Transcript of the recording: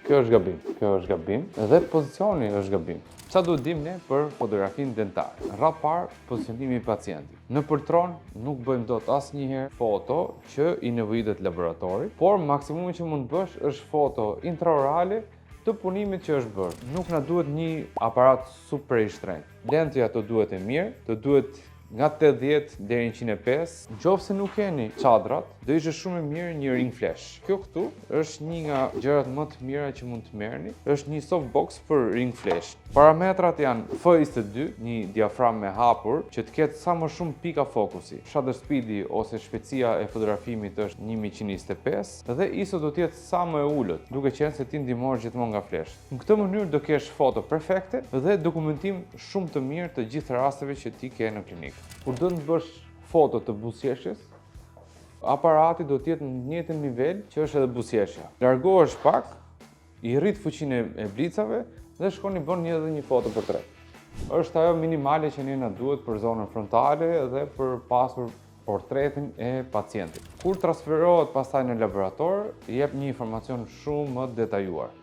Kjo është gabim dhe pozicioni është gabim. Qa duhet dim ne për fotografinë dentare? Rreth parë, pozicionimi i pacientit. Në poltron nuk bëjmë dot asnjëherë foto që i nevojitet laboratori, por maksimumi që mund të bësh është foto intraorale të punimit që është bërë. Nuk na duhet një aparat super i shtrenjtë. Lentja të duhet e mirë, të duhet nga 80 deri në 105. Nëse nuk keni çadrat, do ishte shumë e mirë një ring flash. Kjo këtu është një nga gjërat më të mira që mund të merrni. Është një softbox për ring flash. Parametrat janë F22, një diafram me hapur që të ketë sa më shumë pika fokusi. Shutter speedi ose shpejtësia e fotografimit është 1125 dhe ISO do të jetë sa më e ulët, duke qenë se ti ndihmohesh gjithmonë nga flash. Në këtë mënyrë do kesh foto perfekte dhe dokumentim shumë të mirë të gjithë rasteve që ti ke në klinikë. Kur do të bësh foto të buzëqeshjes, aparati do të jetë në të njëjtin nivel që është edhe buzëqeshja. Largohesh pak, i rrit fuqinë e blicave dhe shkon i bën edhe një foto portret. Është ajo minimale që ne na duhet për zonën frontale dhe për pasur portretin e pacientit. Kur transferohet pastaj në laborator, jep një informacion shumë më detajuar.